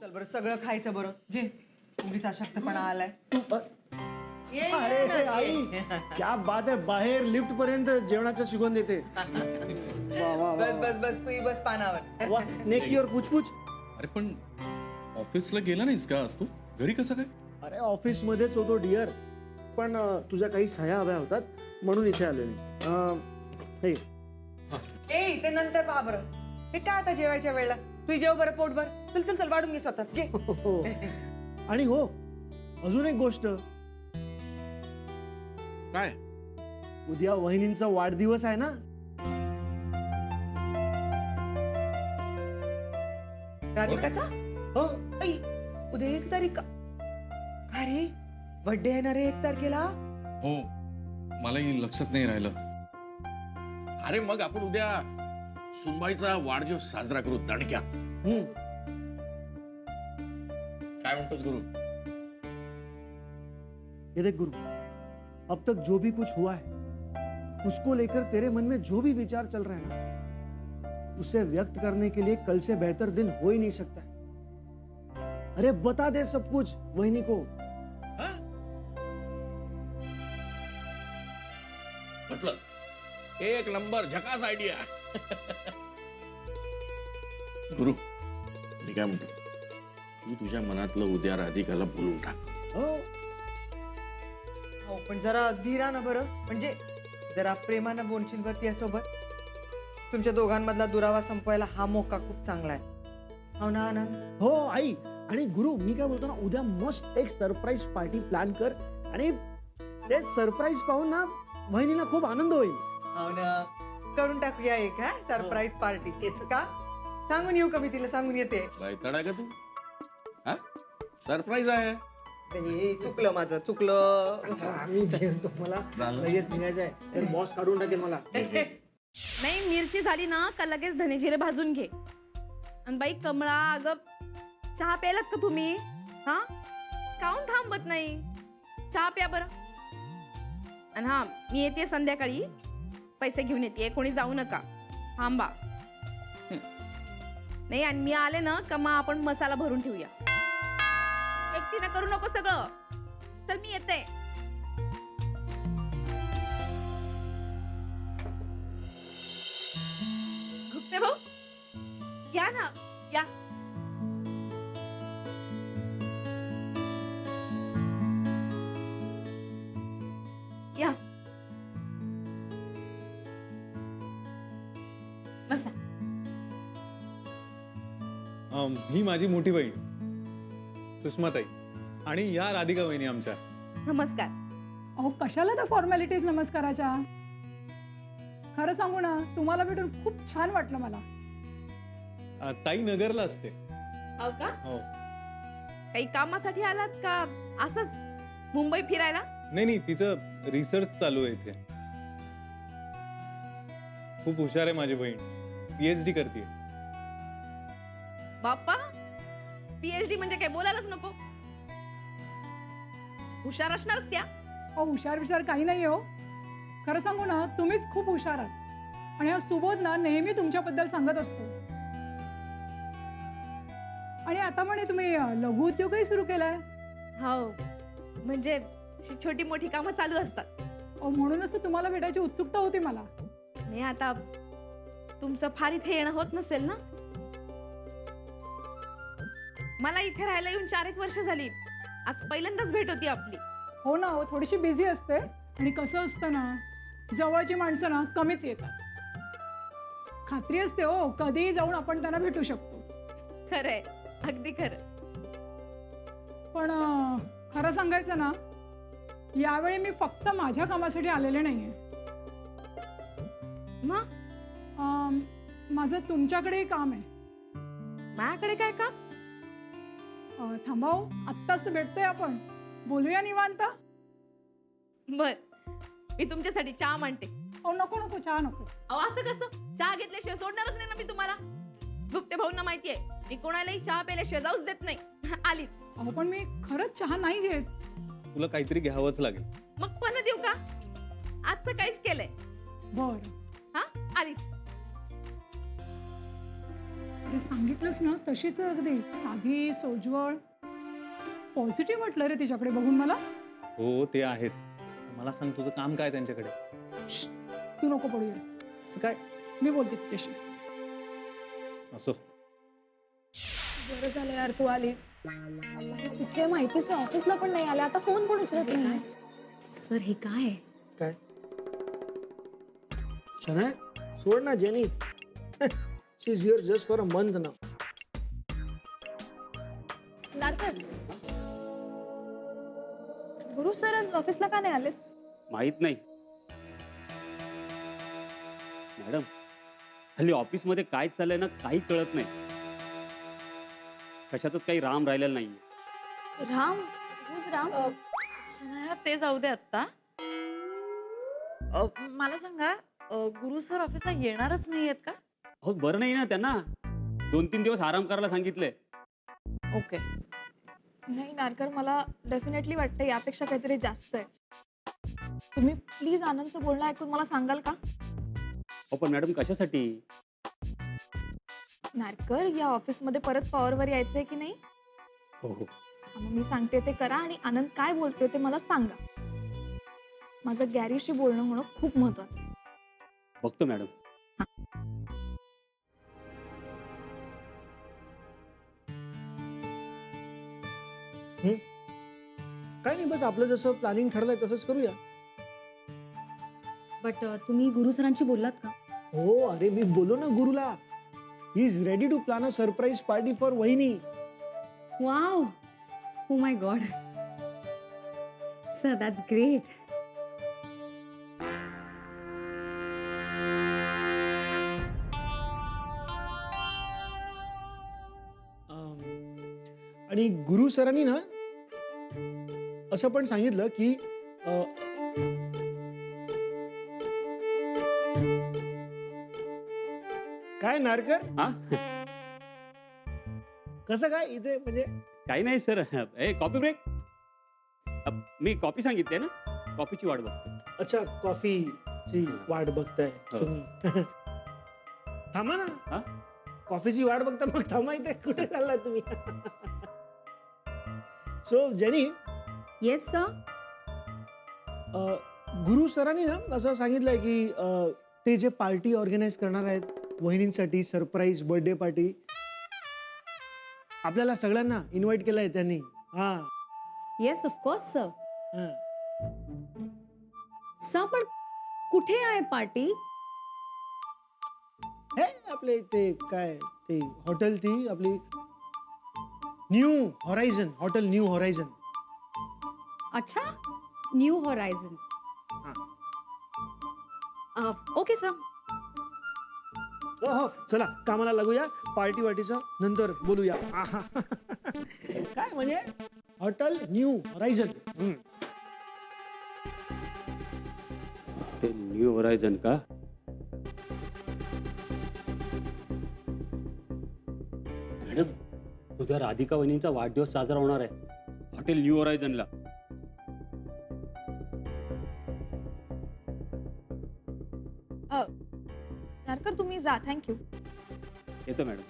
चल बरं सगळं खायचं बरं घे उगीच अशक्तपणा आलाय तू ये, ये अरे ना, ये. आई क्या बात आहे बाहेर लिफ्ट पर्यंत जेवणाचा सुगंध येते वा वा बस बस बस तू बस पानावर वा नेकी और पुछपुछ अरे पण ऑफिसला गेला नाहीस का आज तू घरी कसं काय अरे ऑफिस मध्येच होतो डिअर पण तुझ्या काही सह्या हव्या होतात म्हणून इथे आले मी हे ए ते नंतर पहा बरं हे काय आता जेवायच्या वेळेला तू जेव बरं पोटभर चल चल चल वाढून घे स्वतःच घे हो. आणि हो अजून एक गोष्ट काय उद्या वहिनींचा वाढदिवस आहे ना राधिकाचा हो ऐ उद्या 1 तारीख का काय रे बर्थडे आहे ना रे 1 तारखेला हो मलाही लक्षात नाही राहिलं अरे मग आपण उद्या सुनबाईचा वाढदिवस साजरा करू दणक्यात काय म्हणतोस गुरु ये देख गुरु अब तक जो भी कुछ हुआ है उसको लेकर तेरे मन में जो भी विचार चल रहा है ना उसे व्यक्त करने के लिए कल से बेहतर दिन हो ही नहीं सकता है अरे बता दे सब कुछ वहिनी को हा? म्हटलं एक नंबर झकास आयडिया गुरु मी काय म्हणतो तू तुझ्या मनातलं उद्या राधिकाला बोलून टाक हो हो पण जरा धीरानं बरं म्हणजे जरा प्रेमानं बोलशील बरं तिच्यासोबत तुमच्या दोघांमधला दुरावा संपवायला हा मोका खूप चांगला आहे हो ना आनंद हो आई आणि गुरु मी काय बोलतो ना उद्या मस्त एक सरप्राईज पार्टी प्लॅन कर आणि ते सरप्राईज पाहून ना वहिनीला खूप आनंद होईल हो ना करून टाकूया एक हा सरप्राईज पार्टी का सांगून येऊ का मी तिला सांगून येते बायतडा का तू हा सरप्राईज आहे हे चुकलं माझं चुकलं आम्ही जेवतो मला लगेच निघायचं आहे तर बॉस काढून टाकेल मला नाही मिरची झाली ना का लगेच धने जिरे भाजून घे आणि बाई कमळा अगं चहा प्यायलात का तुम्ही हा काऊन थांबत नाही चहा प्या बरं आणि हा मी येते संध्याकाळी पैसे घेऊन येते कोणी जाऊ नका थांबा नाही आणि मी आले ना का मग आपण मसाला भरून ठेवूया एकटीनं करू नको सगळं चल मी येते गुप्ते भाऊ या ना या या बसा ही माझी मोठी बहीण सुषमाताई आणि या राधिका वहिनी आमच्या नमस्कार अहो कशाला त्या फॉर्मॅलिटीज नमस्काराच्या खरं सांगू ना तुम्हाला भेटून खूप छान वाटलं मला ताई नगरला असते हो का हो काही कामासाठी आलात का असंच मुंबई फिरायला नाही तिचं रिसर्च चालू आहे इथे खूप हुशार आहे माझी बहीण PhD करते बाप्पा PhD म्हणजे काय बोलायलाच नको हुशार असणारच त्या अहो हुशार विशार काही नाही हो खरं सांगू ना तुम्हीच खूप हुशार आहात आणि हा सुबोध ना नेहमी तुमच्याबद्दल सांगत असतो आणि आता म्हणे तुम्ही लघु उद्योगही सुरू केलाय हो म्हणजे अशी छोटी मोठी कामं चालू असतात अहो म्हणूनच तर तुम्हाला भेटायची उत्सुकता होती मला नाही आता तुमचं फार इथे येणं होत नसेल ना मला इथे राहायला येऊन 4 वर्ष झाली आज पहिल्यांदाच भेट होती आपली हो ना हो थोडीशी बिझी असते आणि कसं असतं ना जवळची माणसं ना कमीच येतात खात्री असते हो कधीही जाऊन आपण त्यांना भेटू शकतो खरंय अगदी खरं पण खरं सांगायचं ना यावेळी मी फक्त माझ्या कामासाठी आलेले नाहीये मग माझं तुमच्याकडेही काम आहे माझ्याकडे काय काम थांबा हो आत्ताच तर भेटतोय आपण बोलूया निवांत बर मी तुमच्यासाठी चहा मांडते अहो नको नको चहा नको अहो असं कसं चहा घेतल्याशिवाय सोडणारच नाही ना मी तुम्हाला गुप्ते भाऊंना माहितीये मी कोणालाही चहा प्यायल्याशिवाय जाऊच देत नाही आलीच अहो पण मी खरंच चहा नाही घेत तुला काहीतरी घ्यावंच लागेल मग पण देऊ का आज सकाळीच केलंय बरं हा आलीच अरे सांगितलंस ना तशीच आहे अगदी, साधी सोज्वळ. पॉझिटिव्ह वाटलं रे तिच्याकडे बघून मला. हो ते आहेच. मला सांग तुझं काम काय त्यांच्याकडे? तू नको पडूया, असं काय? मी बोलते तिच्याशी. असो. बरं झालं यार तू आलीस. कुठे माहितीच नाही, ऑफिसला पण नाही आले, आता फोन पण उचलत नाही. सर हे काय? काय शनाय, सोड ना jenny. She is here just for a month ना. नारकर, गुरु सर आज ऑफिसला का नाही आलेत? माहित नाही मॅडम. हल्ली ऑफिसमध्ये काय चाललंय ना काही कळत नाही. कशातच काही राम राहिलेला नाहीये. राम? who's राम? सनाया ते जाऊ दे आत्ता. मला सांगा, गुरु सर ऑफिसला येणारच नाहीयेत का? हो बरं नाही ना त्यांना. 2-3 दिवस आराम करायला सांगितलंय. ओके. नाही नारकर, मला डेफिनेटली वाटतं यापेक्षा काहीतरी जास्त आहे. तुम्ही प्लीज आनंदचं बोलणं ऐकून मला सांगाल का? हो पण मॅडम कशासाठी? नारकर, या ऑफिसमध्ये परत पॉवरवर यायचंय की नाही? हो हो. मग मी सांगते ते करा आणि आनंद काय बोलतोय ते मला सांगा. माझं गॅरीशी बोलणं होणं खूप महत्वाचं आहे. बघतो मॅडम. काय नाही, बस आपलं जसं प्लॅनिंग ठरलंय तसंच करूया. बट तुम्ही गुरु सरांशी बोललात का? हो, अरे मी बोलो ना गुरुला. He is ready to plan a surprise party for वहिनी. Wow, oh my god sir, that's great. आणि गुरु सरांनी ना असं पण सांगितलं की काय नारकर, हा कसं काय इथे म्हणजे? काही नाही सर. ए कॉफी ब्रेक. मी कॉफी सांगितली ना, कॉफीची वाट बघतो. अच्छा, कॉफीची वाट बघताय तुम्ही. थांबा हा? ना, कॉफीची वाट बघता मग थांबा इथे. कुठे चाललाय तुम्ही? So jenny, yes sir. गुरु सरांनी ना असं सांगितलंय की ते जे पार्टी ऑर्गनाईज करणार आहेत वहिनींसाठी, सरप्राईज बर्थडे पार्टी, आपल्याला सगळ्यांना इन्व्हाइट केलंय त्यांनी. हा येस ऑफकोर्स सर. हा. सर पण कुठे आहे पार्टी? हे आपले ते काय ते हॉटेल, ती आपली new horizon hotel, new horizon. अच्छा, न्यू हॉरायझन. Okay sir. हो हो, चला कामाला लागूया. पार्टी वाटीचं नंतर बोलूया. आहा. काय म्हणजे हॉटेल न्यू हॉरायझन. ते न्यू होरायझन का? मॅडम, उद्या राधिका वहिनींचा वाढदिवस साजरा होणार आहे हॉटेल न्यू होरायझनला. नारकर, तुम्ही जा. थँक्यू. येतो मॅडम.